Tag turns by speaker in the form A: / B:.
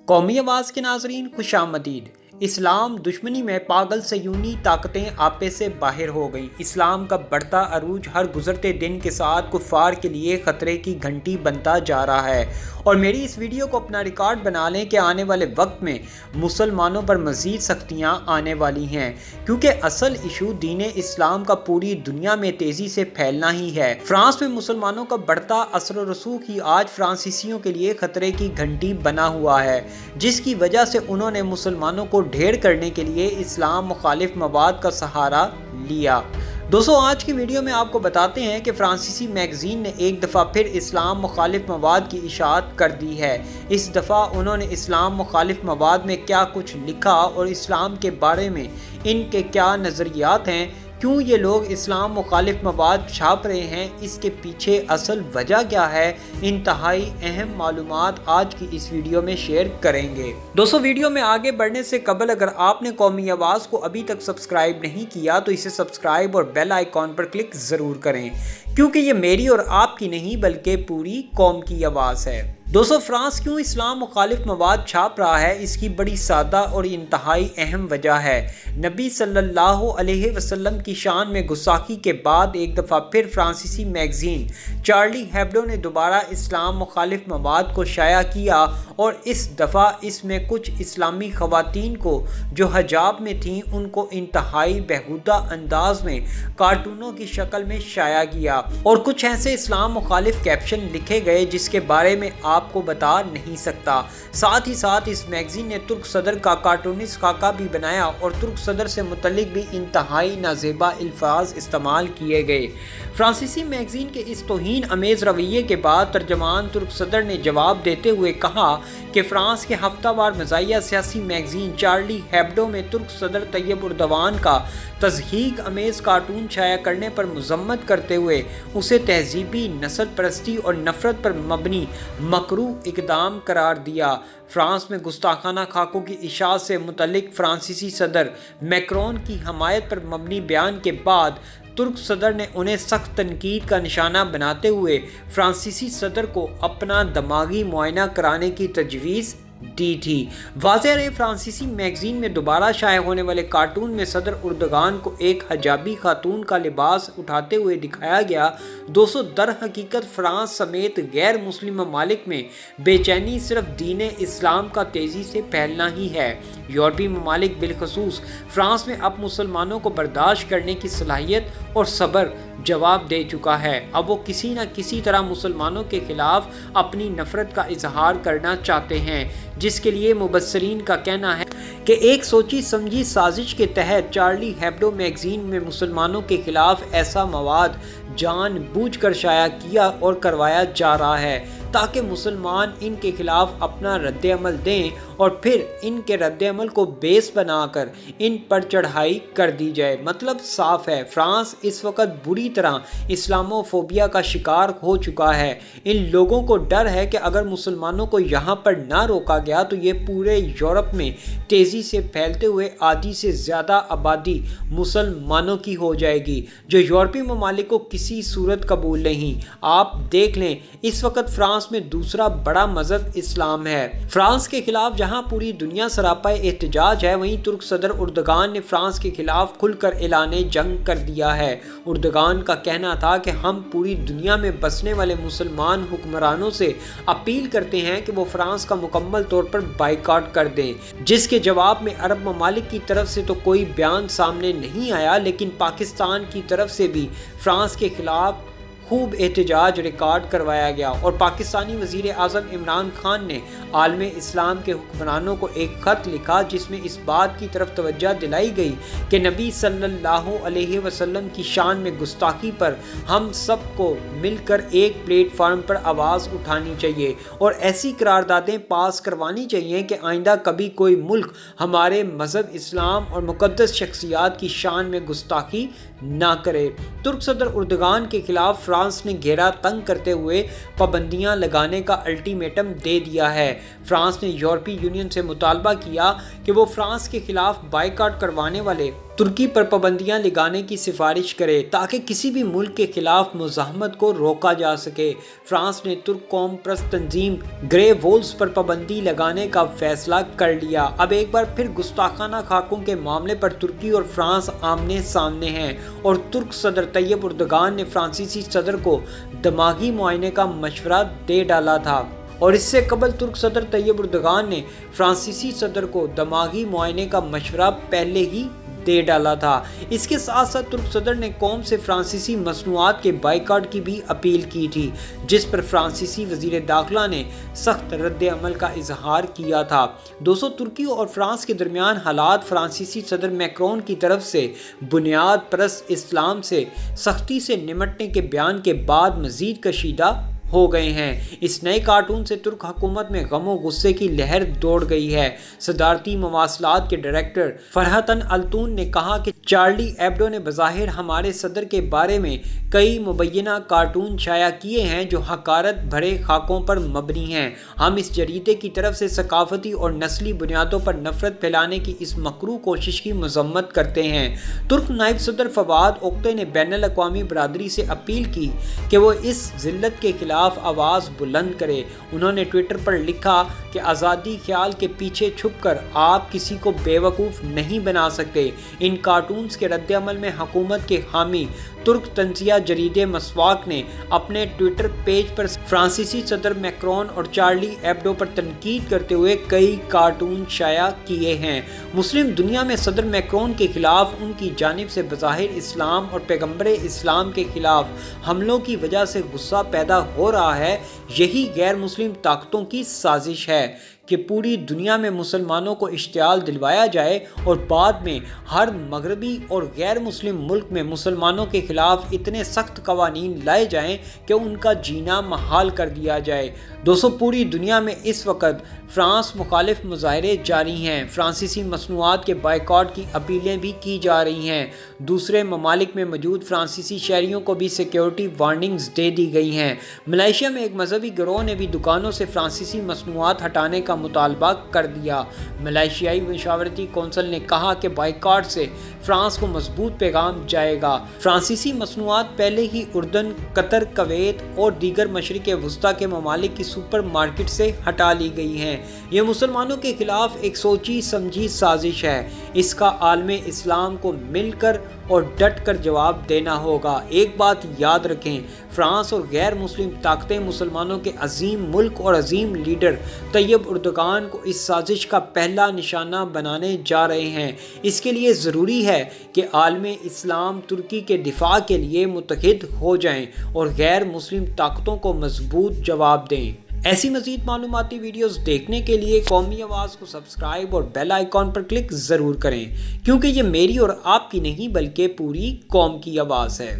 A: قومی آواز کے ناظرین خوش آمدید۔ اسلام دشمنی میں پاگل صہیونی طاقتیں آپے سے باہر ہو گئیں۔ اسلام کا بڑھتا عروج ہر گزرتے دن کے ساتھ کفار کے لیے خطرے کی گھنٹی بنتا جا رہا ہے، اور میری اس ویڈیو کو اپنا ریکارڈ بنا لیں کہ آنے والے وقت میں مسلمانوں پر مزید سختیاں آنے والی ہیں، کیونکہ اصل ایشو دین اسلام کا پوری دنیا میں تیزی سے پھیلنا ہی ہے۔ فرانس میں مسلمانوں کا بڑھتا اثر و رسوخ ہی آج فرانسیسیوں کے لیے خطرے کی گھنٹی بنا ہوا ہے، جس کی وجہ سے انہوں نے مسلمانوں کو ڈھیر کرنے کے لیے اسلام مخالف مواد کا سہارا لیا۔ دوستو، آج کی ویڈیو میں آپ کو بتاتے ہیں کہ فرانسیسی میگزین نے ایک دفعہ پھر اسلام مخالف مواد کی اشاعت کر دی ہے۔ اس دفعہ انہوں نے اسلام مخالف مواد میں کیا کچھ لکھا اور اسلام کے بارے میں ان کے کیا نظریات ہیں، کیوں یہ لوگ اسلام مخالف مواد چھاپ رہے ہیں، اس کے پیچھے اصل وجہ کیا ہے، انتہائی اہم معلومات آج کی اس ویڈیو میں شیئر کریں گے۔ دوستو، ویڈیو میں آگے بڑھنے سے قبل اگر آپ نے قومی آواز کو ابھی تک سبسکرائب نہیں کیا تو اسے سبسکرائب اور بیل آئیکن پر کلک ضرور کریں، کیونکہ یہ میری اور آپ کی نہیں بلکہ پوری قوم کی آواز ہے۔ دوستو، فرانس کیوں اسلام مخالف مواد چھاپ رہا ہے، اس کی بڑی سادہ اور انتہائی اہم وجہ ہے۔ نبی صلی اللہ علیہ وسلم کی شان میں گستاخی کے بعد ایک دفعہ پھر فرانسیسی میگزین چارلی ہیبڈو نے دوبارہ اسلام مخالف مواد کو شائع کیا، اور اس دفعہ اس میں کچھ اسلامی خواتین کو جو حجاب میں تھیں ان کو انتہائی بیہودہ انداز میں کارٹونوں کی شکل میں شائع کیا، اور کچھ ایسے اسلام مخالف کیپشن لکھے گئے جس کے بارے میں آپ کو بتا نہیں سکتا۔ ساتھ ہی ساتھ اس میگزین نے ترک صدر کا کارٹونسٹ خاکہ بھی بنایا، اور ترک صدر سے متعلق بھی انتہائی نازیبا الفاظ استعمال کیے گئے۔ فرانسیسی میگزین کے اس توہین امیز رویے کے بعد ترجمان ترک صدر نے جواب دیتے ہوئے کہا کہ فرانس کے ہفتہ وار مزاحیہ سیاسی میگزین چارلی ہیبڈو میں ترک صدر طیب اردوان کا تضحیک امیز کارٹون شائع کرنے پر مذمت کرتے ہوئے اسے تہذیبی نسل پرستی اور نفرت پر مبنی مکروہ اقدام قرار دیا۔ فرانس میں گستاخانہ خاکوں کی اشاعت سے متعلق فرانسیسی صدر میکرون کی حمایت پر مبنی بیان کے بعد ترک صدر نے انہیں سخت تنقید کا نشانہ بناتے ہوئے فرانسیسی صدر کو اپنا دماغی معائنہ کرانے کی تجویز دی تھی۔ واضح رہے، فرانسیسی میگزین میں دوبارہ شائع ہونے والے کارٹون میں صدر اردوغان کو ایک حجابی خاتون کا لباس اٹھاتے ہوئے دکھایا گیا۔ دوستو، در حقیقت فرانس سمیت غیر مسلم ممالک میں بے چینی صرف دین اسلام کا تیزی سے پھیلنا ہی ہے۔ یورپی ممالک بالخصوص فرانس میں اب مسلمانوں کو برداشت کرنے کی صلاحیت اور صبر جواب دے چکا ہے۔ اب وہ کسی نہ کسی طرح مسلمانوں کے خلاف اپنی نفرت کا اظہار کرنا چاہتے ہیں، جس کے لیے مبصرین کا کہنا ہے کہ ایک سوچی سمجھی سازش کے تحت چارلی ہیبڈو میگزین میں مسلمانوں کے خلاف ایسا مواد جان بوجھ کر شائع کیا اور کروایا جا رہا ہے تاکہ مسلمان ان کے خلاف اپنا رد عمل دیں، اور پھر ان کے رد عمل کو بیس بنا کر ان پر چڑھائی کر دی جائے۔ مطلب صاف ہے، فرانس اس وقت بری طرح اسلامو فوبیا کا شکار ہو چکا ہے۔ ان لوگوں کو ڈر ہے کہ اگر مسلمانوں کو یہاں پر نہ روکا گیا تو یہ پورے یورپ میں تیزی سے پھیلتے ہوئے آدھی سے زیادہ آبادی مسلمانوں کی ہو جائے گی، جو یورپی ممالک کو کسی صورت قبول نہیں۔ آپ دیکھ لیں، اس وقت فرانس میں دوسرا بڑا مذہب اسلام ہے۔ فرانس کے خلاف جہاں پوری دنیا سراپا احتجاج ہے، وہیں ترک صدر اردوغان نے فرانس کے خلاف کھل کر اعلان جنگ کر دیا ہے۔ اردوغان کا کہنا تھا کہ ہم پوری دنیا میں بسنے والے مسلمان حکمرانوں سے اپیل کرتے ہیں کہ وہ فرانس کا مکمل طور پر بائیکاٹ کر دیں، جس کے جواب میں عرب ممالک کی طرف سے تو کوئی بیان سامنے نہیں آیا، لیکن پاکستان کی طرف سے بھی فرانس کے خلاف خوب احتجاج ریکارڈ کروایا گیا، اور پاکستانی وزیر اعظم عمران خان نے عالم اسلام کے حکمرانوں کو ایک خط لکھا جس میں اس بات کی طرف توجہ دلائی گئی کہ نبی صلی اللہ علیہ وسلم کی شان میں گستاخی پر ہم سب کو مل کر ایک پلیٹ فارم پر آواز اٹھانی چاہیے، اور ایسی قراردادیں پاس کروانی چاہیے کہ آئندہ کبھی کوئی ملک ہمارے مذہب اسلام اور مقدس شخصیات کی شان میں گستاخی نہ کرے۔ ترک صدر اردوغان کے خلاف فرانس نے گھیرا تنگ کرتے ہوئے پابندیاں لگانے کا الٹیمیٹم دے دیا ہے۔ فرانس نے یورپی یونین سے مطالبہ کیا کہ وہ فرانس کے خلاف بائیکاٹ کروانے والے ترکی پر پابندیاں لگانے کی سفارش کرے تاکہ کسی بھی ملک کے خلاف مزاحمت کو روکا جا سکے۔ فرانس نے ترک قوم پرست تنظیم گرے وولز پر پابندی لگانے کا فیصلہ کر لیا۔ اب ایک بار پھر گستاخانہ خاکوں کے معاملے پر ترکی اور فرانس آمنے سامنے ہیں اور ترک صدر طیب اردگان نے فرانسیسی صدر کو دماغی معائنے کا مشورہ دے ڈالا تھا، اور اس سے قبل ترک صدر طیب اردگان نے فرانسیسی صدر کو دماغی معائنے کا مشورہ پہلے ہی دے ڈالا تھا۔ اس کے ساتھ ساتھ ترک صدر نے قوم سے فرانسیسی مصنوعات کے بائیکاٹ کی بھی اپیل کی تھی، جس پر فرانسیسی وزیر داخلہ نے سخت رد عمل کا اظہار کیا تھا۔ ترکی اور فرانس کے درمیان حالات فرانسیسی صدر میکرون کی طرف سے بنیاد پرست اسلام سے سختی سے نمٹنے کے بیان کے بعد مزید کشیدہ ہو گئے ہیں۔ اس نئے کارٹون سے ترک حکومت میں غم و غصے کی لہر دوڑ گئی ہے۔ صدارتی مواصلات کے ڈائریکٹر فرحتن التون نے کہا کہ چارلی ایبڈو نے بظاہر ہمارے صدر کے بارے میں کئی مبینہ کارٹون شائع کیے ہیں جو حقارت بھرے خاکوں پر مبنی ہیں۔ ہم اس جریدے کی طرف سے ثقافتی اور نسلی بنیادوں پر نفرت پھیلانے کی اس مکروہ کوشش کی مذمت کرتے ہیں۔ ترک نائب صدر فواد اوکتے نے بین الاقوامی برادری سے اپیل کی کہ وہ اس ذلت کے خلاف آواز بلند کرے۔ انہوں نے ٹویٹر پر لکھا کہ آزادی خیال کے پیچھے چھپ کر آپ کسی کو بے وقوف نہیں بنا سکتے۔ ان کارٹونز کے رد عمل میں حکومت کے حامی ترک تنزیہ جریدے مسواک نے اپنے ٹویٹر پیج پر فرانسیسی صدر میکرون اور چارلی ایبڈو پر تنقید کرتے ہوئے کئی کارٹون شائع کیے ہیں۔ مسلم دنیا میں صدر میکرون کے خلاف ان کی جانب سے بظاہر اسلام اور پیغمبر اسلام کے خلاف حملوں کی وجہ سے غصہ پیدا ہو رہا ہے۔ یہی غیر مسلم طاقتوں کی سازش ہے کہ پوری دنیا میں مسلمانوں کو اشتعال دلوایا جائے اور بعد میں ہر مغربی اور غیر مسلم ملک میں مسلمانوں کے خلاف اتنے سخت قوانین لائے جائیں کہ ان کا جینا محال کر دیا جائے۔ پوری دنیا میں اس وقت فرانس مخالف مظاہرے جاری ہیں۔ فرانسیسی مصنوعات کے بائیکاٹ کی اپیلیں بھی کی جا رہی ہیں۔ دوسرے ممالک میں موجود فرانسیسی شہریوں کو بھی سیکیورٹی وارننگز دے دی گئی ہیں۔ ملائیشیا میں ایک مذہبی گروہ نے بھی دکانوں سے فرانسیسی مصنوعات ہٹانے کا مطالبہ کر دیا۔ ملائیشیائی مشاورتی کونسل نے کہا کہ بائیکاٹ سے فرانس کو مضبوط پیغام جائے گا۔ فرانسیسی مصنوعات پہلے ہی اردن، قطر، کویت اور دیگر مشرق وسطیٰ کے ممالک کی سپر مارکیٹ سے ہٹا لی گئی ہیں۔ یہ مسلمانوں کے خلاف ایک سوچی سمجھی سازش ہے۔ اس کا عالم اسلام کو مل کر اور ڈٹ کر جواب دینا ہوگا۔ ایک بات یاد رکھیں، فرانس اور غیر مسلم طاقتیں مسلمانوں کے عظیم ملک اور عظیم لیڈر طیب اردگان کو اس سازش کا پہلا نشانہ بنانے جا رہے ہیں۔ اس کے لیے ضروری ہے کہ عالم اسلام ترکی کے دفاع کے لیے متحد ہو جائیں اور غیر مسلم طاقتوں کو مضبوط جواب دیں۔ ایسی مزید معلوماتی ویڈیوز دیکھنے کے لیے قومی آواز کو سبسکرائب اور بیل آئیکن پر کلک ضرور کریں، کیونکہ یہ میری اور آپ کی نہیں بلکہ پوری قوم کی آواز ہے۔